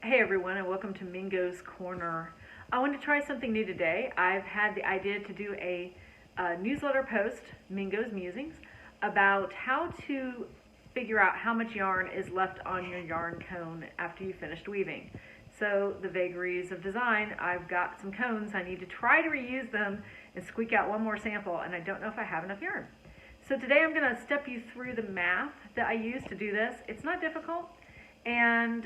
Hey everyone, and welcome to Mingo's Corner. I want to try something new today. I've had the idea to do a newsletter post, Mingo's Musings, about how to figure out how much yarn is left on your yarn cone after you finished weaving. So, the vagaries of design, I've got some cones. I need to try to reuse them and squeak out one more sample, and I don't know if I have enough yarn. So, today I'm going to step you through the math that I use to do this. It's not difficult and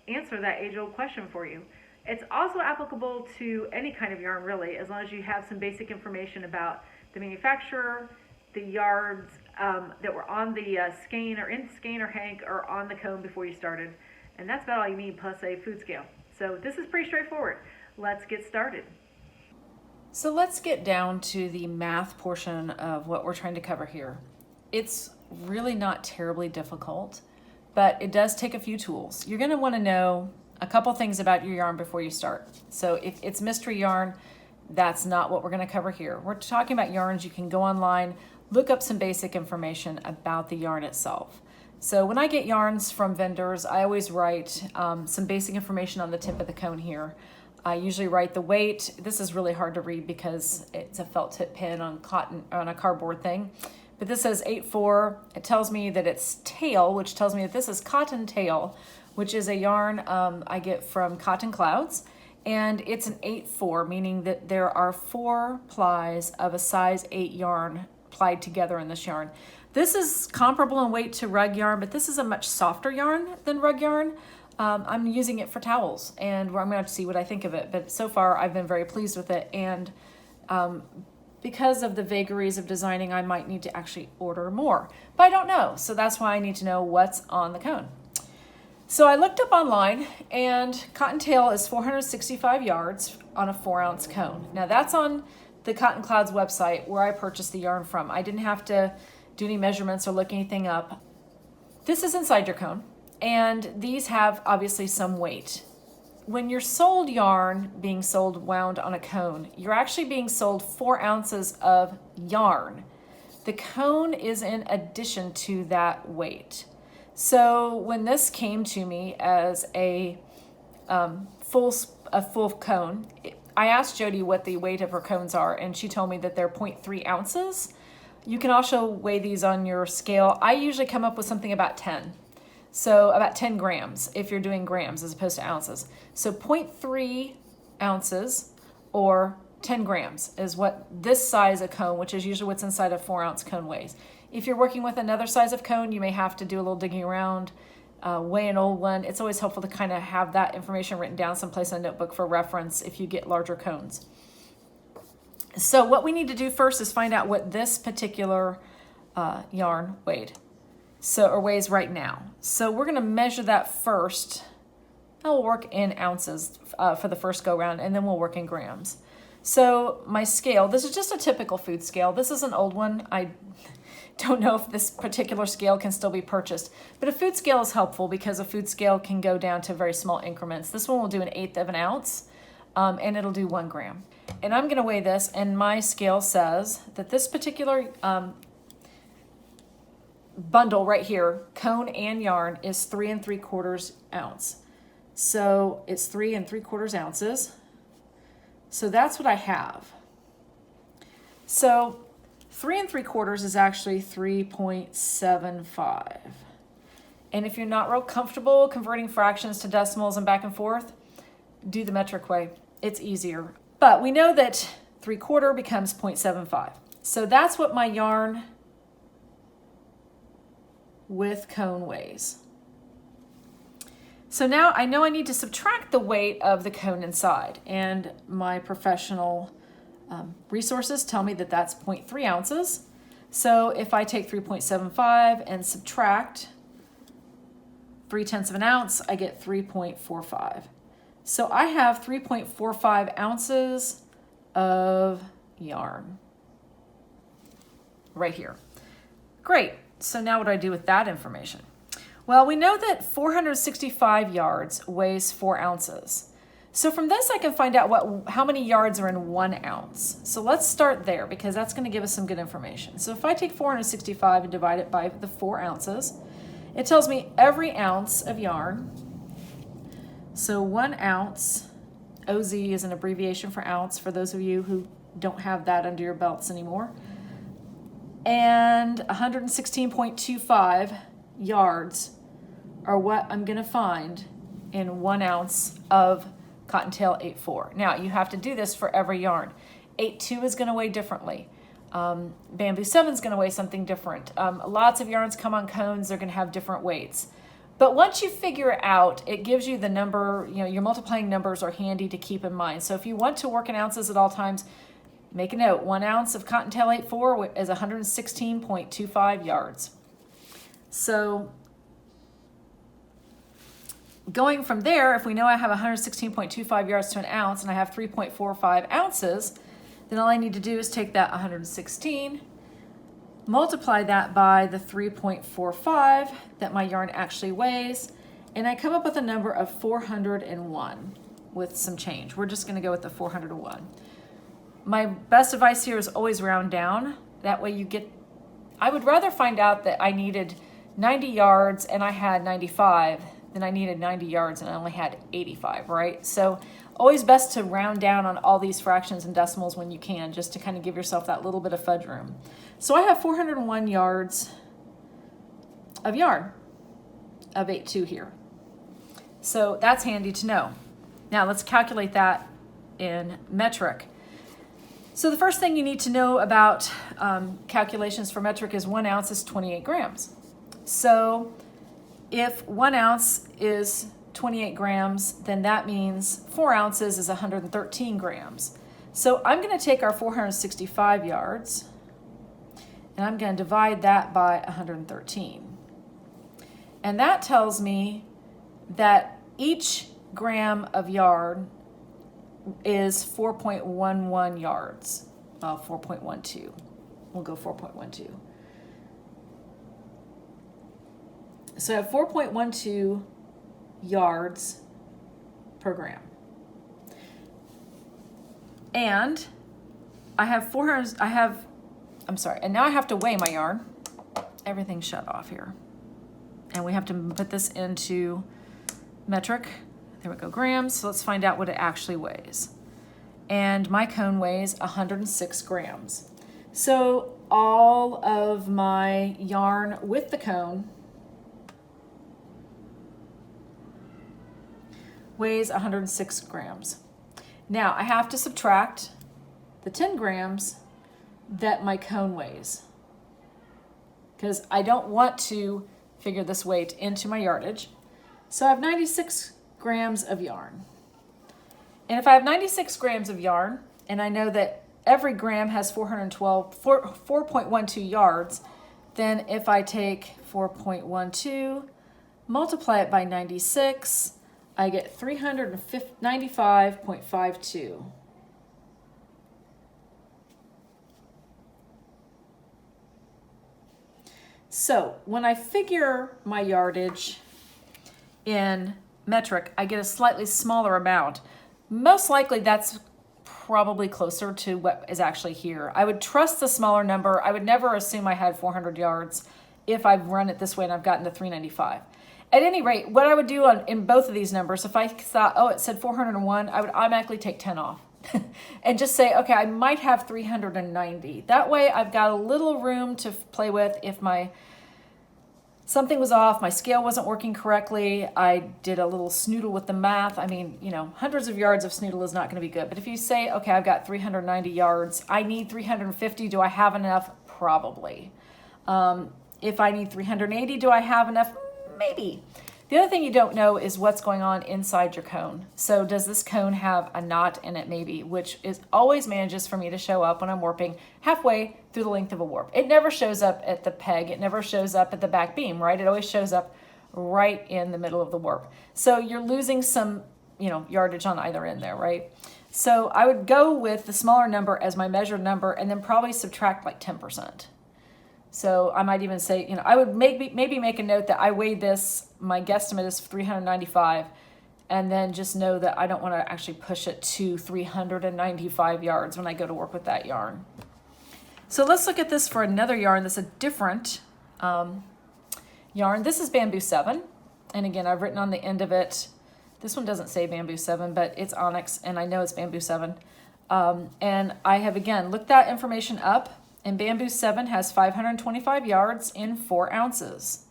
answer that age-old question for you. It's also applicable to any kind of yarn, really, as long as you have some basic information about the manufacturer, the yards that were on the skein or in skein or hank or on the cone before you started. And that's about all you need, plus a food scale. So this is pretty straightforward. Let's get started. So let's get down to the math portion of what we're trying to cover here. It's really not terribly difficult, but it does take a few tools. You're going to want to know a couple things about your yarn before you start. So if it's mystery yarn, that's not what we're going to cover here. We're talking about yarns. You can go online, look up some basic information about the yarn itself. So when I get yarns from vendors, I always write some basic information on the tip of the cone here. I usually write the weight. This is really hard to read because it's a felt tip pen on a cardboard thing. But this says 8/4. It tells me that it's tail, which tells me that this is cotton tail, which is a yarn I get from Cotton Clouds. And it's an 8/4, meaning that there are 4 plies of a size 8 yarn plied together in this yarn. This is comparable in weight to rug yarn, but this is a much softer yarn than rug yarn. I'm using it for towels, and I'm going to have to see what I think of it. But so far, I've been very pleased with it. And because of the vagaries of designing, I might need to actually order more. But I don't know, so that's why I need to know what's on the cone. So I looked up online, and Cottontail is 465 yards on a 4-ounce cone. Now that's on the Cotton Clouds website where I purchased the yarn from. I didn't have to do any measurements or look anything up. This is inside your cone. And these have obviously some weight. When you're sold yarn being sold wound on a cone, you're actually being sold 4 ounces of yarn. The cone is in addition to that weight. So when this came to me as a full cone, I asked Jody what the weight of her cones are, and she told me that they're 0.3 ounces. You can also weigh these on your scale. I usually come up with something about 10. So about 10 grams if you're doing grams as opposed to ounces. So 0.3 ounces or 10 grams is what this size of cone, which is usually what's inside a 4-ounce cone, weighs. If you're working with another size of cone, you may have to do a little digging around, weigh an old one. It's always helpful to kind of have that information written down someplace in a notebook for reference if you get larger cones. So what we need to do first is find out what this particular yarn weighed. Or weighs right now. So we're going to measure that first. We'll work in ounces for the first go round, and then we'll work in grams. So my scale, this is just a typical food scale. This is an old one. I don't know if this particular scale can still be purchased, but a food scale is helpful because a food scale can go down to very small increments. This one will do 1/8 of an ounce, and it'll do 1 gram. And I'm going to weigh this, and my scale says that this particular bundle right here, cone and yarn, is 3 3/4 ounce. So it's 3 3/4 ounces. So that's what I have. So 3 3/4 is actually 3.75. And if you're not real comfortable converting fractions to decimals and back and forth, do the metric way. It's easier. But we know that 3/4 becomes 0.75. So that's what my yarn with cone weighs. So now I know I need to subtract the weight of the cone inside, and my professional resources tell me that that's 0.3 ounces. So if I take 3.75 and subtract 0.3 of an ounce, I get 3.45. So I have 3.45 ounces of yarn right here. Great. So now what do I do with that information? Well, we know that 465 yards weighs 4 ounces. So from this, I can find out how many yards are in 1 ounce. So let's start there because that's going to give us some good information. So if I take 465 and divide it by the 4 ounces, it tells me every ounce of yarn So 1 ounce, OZ is an abbreviation for ounce for those of you who don't have that under your belts anymore. And 116.25 yards are what I'm going to find in 1 ounce of Cottontail 8.4. Now, you have to do this for every yarn. 8.2 is going to weigh differently. Bamboo 7 is going to weigh something different. Lots of yarns come on cones. They're going to have different weights. But once you figure it out, it gives you the number, your multiplying numbers are handy to keep in mind. So if you want to work in ounces at all times, make a note. 1 ounce of Cottontail 8.4 is 116.25 yards. So going from there, if we know I have 116.25 yards to an ounce and I have 3.45 ounces, then all I need to do is take that 116, multiply that by the 3.45 that my yarn actually weighs, and I come up with a number of 401 with some change. We're just going to go with the 401. My best advice here is always round down. That way you get, I would rather find out that I needed 90 yards and I had 95 than I needed 90 yards and I only had 85, right? So always best to round down on all these fractions and decimals when you can, just to kind of give yourself that little bit of fudge room. So I have 401 yards of yarn of 8.2 here. So that's handy to know. Now let's calculate that in metric. So the first thing you need to know about calculations for metric is 1 ounce is 28 grams. So if 1 ounce is 28 grams, then that means 4 ounces is 113 grams. So I'm going to take our 465 yards and I'm going to divide that by 113. And that tells me that each gram of yarn is 4.11 yards. Well, 4.12. We'll go 4.12. So I have 4.12 yards per gram. And I have 400, and now I have to weigh my yarn. Everything's shut off here. And we have to put this into metric. There we go, grams. So let's find out what it actually weighs. And my cone weighs 106 grams. So all of my yarn with the cone weighs 106 grams. Now I have to subtract the 10 grams that my cone weighs, because I don't want to figure this weight into my yardage. So I have 96 grams of yarn. And if I have 96 grams of yarn, and I know that every gram has 4.12 yards, then if I take 4.12, multiply it by 96, I get 395.52. So when I figure my yardage in metric, I get a slightly smaller amount. Most likely that's probably closer to what is actually here. I would trust the smaller number. I would never assume I had 400 yards if I've run it this way and I've gotten to 395. At any rate, what I would do in both of these numbers, if I thought, oh, it said 401, I would automatically take 10 off and just say, okay, I might have 390. That way I've got a little room to play with if something was off, my scale wasn't working correctly, I did a little snoodle with the math. I mean, hundreds of yards of snoodle is not going to be good. But if you say, okay, I've got 390 yards, I need 350, do I have enough? Probably. If I need 380, do I have enough? Maybe. The other thing you don't know is what's going on inside your cone. So does this cone have a knot in it maybe, which always manages for me to show up when I'm warping halfway through the length of a warp. It never shows up at the peg. It never shows up at the back beam, right? It always shows up right in the middle of the warp. So you're losing some, yardage on either end there, right? So I would go with the smaller number as my measured number and then probably subtract like 10%. So I might even say, I would maybe make a note that I weighed this, my guesstimate is 395, and then just know that I don't want to actually push it to 395 yards when I go to work with that yarn. So let's look at this for another yarn that's a different yarn. This is Bamboo 7, and again, I've written on the end of it This one doesn't say Bamboo 7, but it's onyx, and I know it's Bamboo 7. And I have, again, looked that information up, and Bamboo 7 has 525 yards in 4 ounces.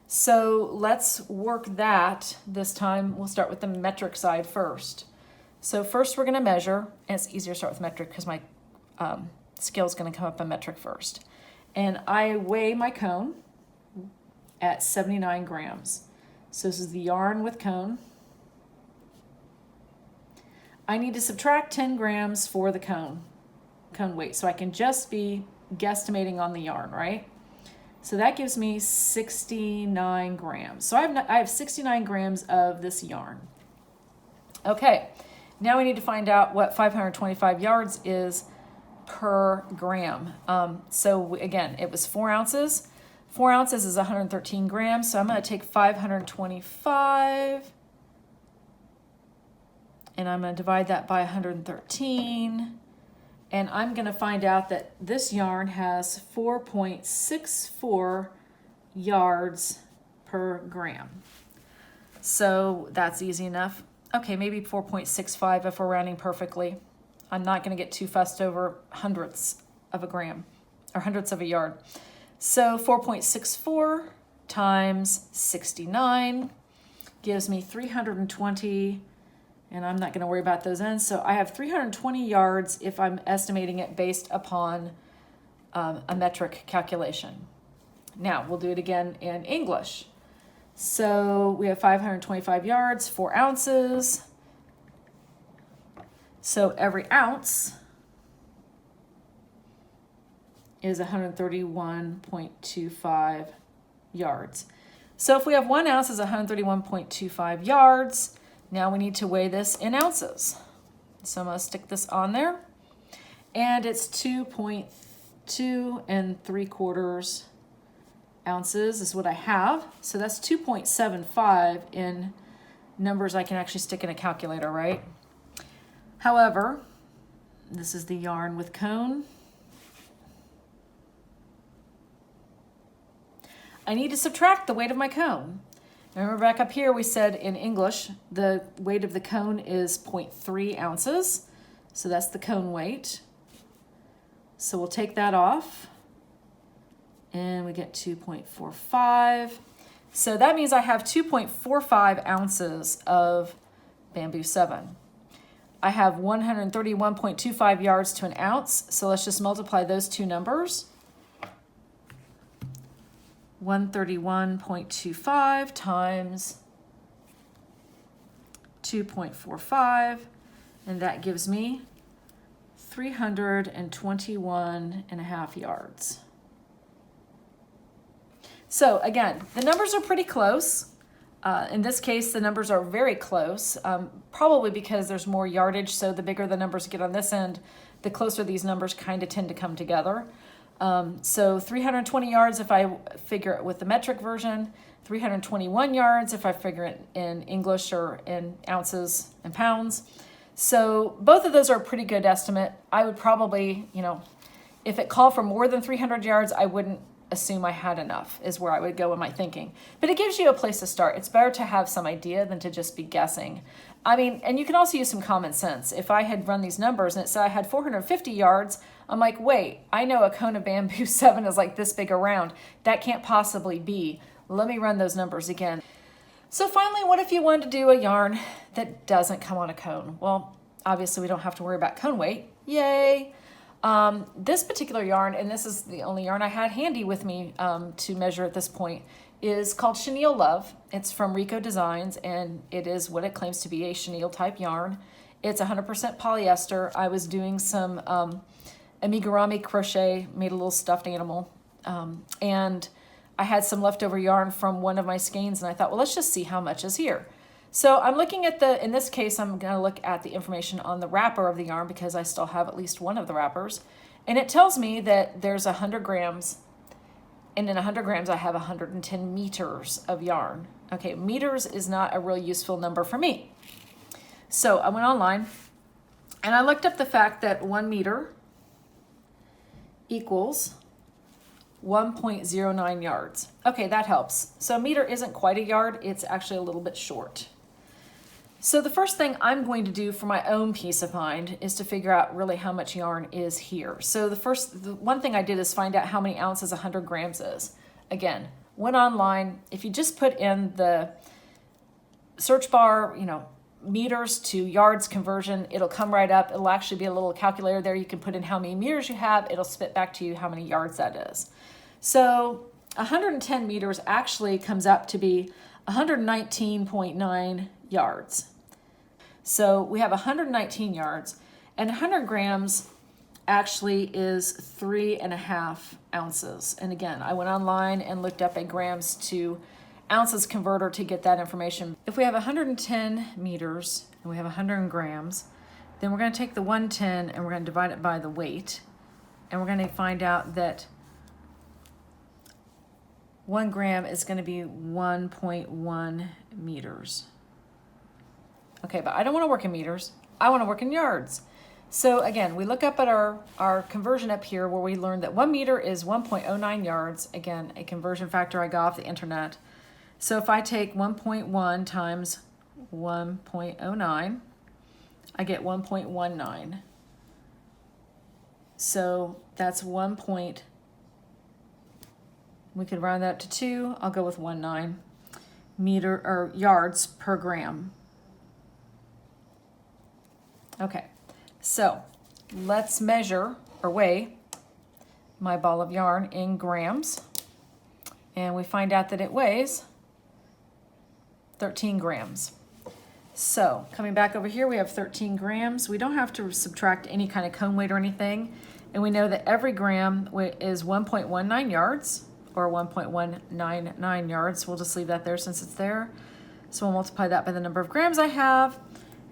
So let's work that this time. We'll start with the metric side first. So first we're going to measure, and it's easier to start with metric because my scale is going to come up in metric first. And I weigh my cone at 79 grams. So this is the yarn with cone. I need to subtract 10 grams for the cone weight, so I can just be guesstimating on the yarn, right? So that gives me 69 grams. So I have 69 grams of this yarn. Okay, now we need to find out what 525 yards is per gram. So again, it was 4 ounces. 4 ounces is 113 grams, so I'm going to take 525 and I'm going to divide that by 113. And I'm going to find out that this yarn has 4.64 yards per gram. So that's easy enough. Okay, maybe 4.65 if we're rounding perfectly. I'm not going to get too fussed over hundredths of a gram or hundredths of a yard. So 4.64 times 69 gives me 320. And I'm not going to worry about those ends. So I have 320 yards if I'm estimating it based upon a metric calculation. Now we'll do it again in English. So we have 525 yards, 4 ounces. So every ounce is 131.25 yards. So if we have 1 ounce is 131.25 yards, now we need to weigh this in ounces. So I'm going to stick this on there. And it's 2.2 3/4 ounces is what I have. So that's 2.75 in numbers I can actually stick in a calculator, right? However, this is the yarn with cone. I need to subtract the weight of my cone. Remember back up here we said in English the weight of the cone is 0.3 ounces. So that's the cone weight. So we'll take that off and we get 2.45. So that means I have 2.45 ounces of Bamboo 7. I have 131.25 yards to an ounce. So let's just multiply those two numbers. 131.25 times 2.45, and that gives me 321.5 yards. So again, the numbers are pretty close. In this case, the numbers are very close, probably because there's more yardage, so the bigger the numbers get on this end, the closer these numbers kind of tend to come together. So 320 yards if I figure it with the metric version, 321 yards if I figure it in English or in ounces and pounds. So both of those are a pretty good estimate. I would probably, if it called for more than 300 yards, I wouldn't assume I had enough is where I would go in my thinking. But it gives you a place to start. It's better to have some idea than to just be guessing. I mean, and you can also use some common sense. If I had run these numbers and it said I had 450 yards, I'm like, wait, I know a cone of Bamboo 7 is like this big around. That can't possibly be. Let me run those numbers again. So finally, what if you wanted to do a yarn that doesn't come on a cone? Well, obviously we don't have to worry about cone weight. Yay! This particular yarn, and this is the only yarn I had handy with me to measure at this point, is called Chenille Love. It's from Rico Designs, and it is what it claims to be, a chenille type yarn. It's 100% polyester. I was doing some amigurumi crochet, made a little stuffed animal, and I had some leftover yarn from one of my skeins, and I thought, well, let's just see how much is here. So I'm looking at in this case, I'm going to look at the information on the wrapper of the yarn because I still have at least one of the wrappers. And it tells me that there's 100 grams, and in 100 grams, I have 110 meters of yarn. Okay, meters is not a real useful number for me. So I went online, and I looked up the fact that 1 meter equals 1.09 yards. Okay, that helps. So a meter isn't quite a yard, it's actually a little bit short. So the first thing I'm going to do for my own peace of mind is to figure out really how much yarn is here. So the one thing I did is find out how many ounces 100 grams is. Again, went online. If you just put in the search bar, meters to yards conversion, it'll come right up. It'll actually be a little calculator there. You can put in how many meters you have. It'll spit back to you how many yards that is. So 110 meters actually comes up to be 119.9 yards. So we have 119 yards, and 100 grams actually is 3.5 ounces. And again, I went online and looked up a grams to ounces converter to get that information. If we have 110 meters and we have 100 grams, then we're going to take the 110 and we're going to divide it by the weight, and we're going to find out that 1 gram is going to be 1.1 meters. Okay, but I don't want to work in meters. I want to work in yards. So again, we look up at our conversion up here where we learned that 1 meter is 1.09 yards. Again, a conversion factor I got off the internet. So if I take 1.1 times 1.09, I get 1.19. So that's we could round that up to 2. I'll go with 19 meter or yards per gram. Okay, so let's measure or weigh my ball of yarn in grams. And we find out that it weighs 13 grams. So coming back over here, we have 13 grams. We don't have to subtract any kind of comb weight or anything. And we know that every gram is 1.19 yards or 1.199 yards. We'll just leave that there since it's there. So we'll multiply that by the number of grams I have.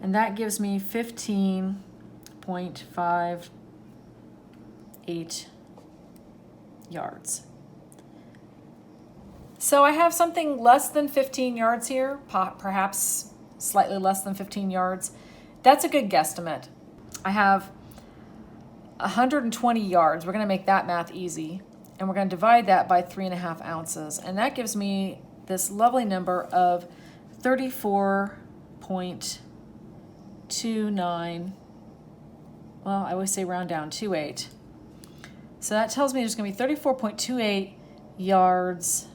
And that gives me 15.58 yards. So I have something less than 15 yards here, perhaps slightly less than 15 yards. That's a good guesstimate. I have 120 yards. We're going to make that math easy. And we're going to divide that by 3.5 ounces. And that gives me this lovely number of 34.29. Well, I always say round down, 28. So that tells me there's going to be 34.28 yards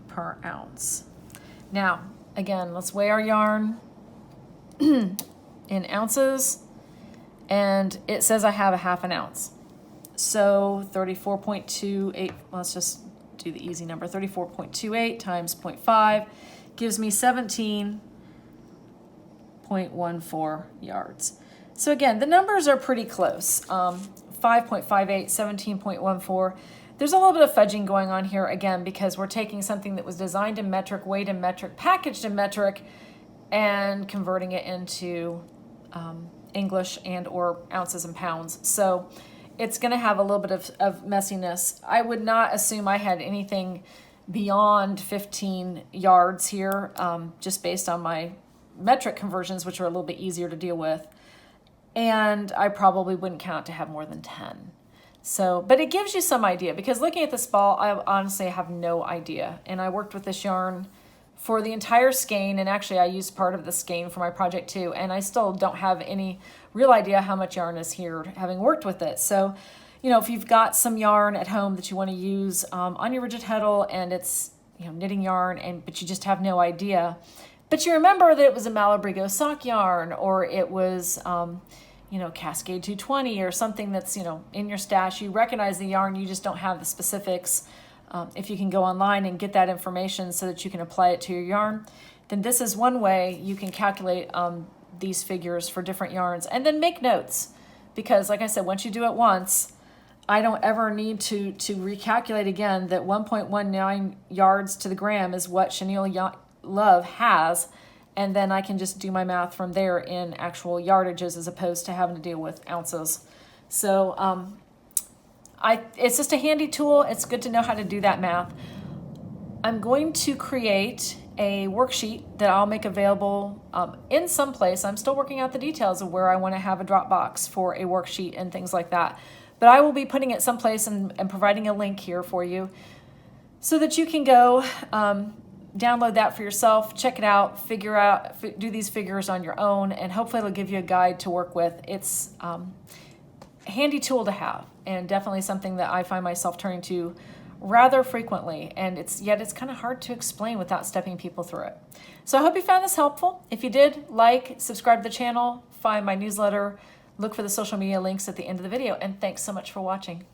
per ounce. Now, again, let's weigh our yarn in ounces. And it says I have a half an ounce. So 34.28, let's just do the easy number. 34.28 times 0.5 gives me 17.14 yards. So again, the numbers are pretty close. 5.58, 17.14. There's a little bit of fudging going on here again because we're taking something that was designed in metric, weighed in metric, packaged in metric, and converting it into English and or ounces and pounds. So it's going to have a little bit of messiness. I would not assume I had anything beyond 15 yards here, just based on my metric conversions, which are a little bit easier to deal with. And I probably wouldn't count to have more than 10. So, but it gives you some idea because looking at this ball, I honestly have no idea. And I worked with this yarn for the entire skein, and actually I used part of the skein for my project too, and I still don't have any real idea how much yarn is here, having worked with it. So, if you've got some yarn at home that you want to use on your rigid heddle, and it's knitting yarn, but you just have no idea, but you remember that it was a Malabrigo sock yarn, or it was Cascade 220 or something that's in your stash. You recognize the yarn, you just don't have the specifics. If you can go online and get that information so that you can apply it to your yarn, then this is one way you can calculate these figures for different yarns, and then make notes, because like I said, once you do it once, I don't ever need to recalculate again that 1.19 yards to the gram is what Chenille Love has, and then I can just do my math from there in actual yardages as opposed to having to deal with ounces. So it's just a handy tool. It's good to know how to do that math. I'm going to create a worksheet that I'll make available in some place. I'm still working out the details of where I want to have a Dropbox for a worksheet and things like that. But I will be putting it someplace and providing a link here for you so that you can go download that for yourself, check it out, do these figures on your own, and hopefully it'll give you a guide to work with. It's a handy tool to have, and definitely something that I find myself turning to rather frequently, and it's kind of hard to explain without stepping people through it. So I hope you found this helpful. If you did, subscribe to the channel, find my newsletter, look for the social media links at the end of the video, and thanks so much for watching.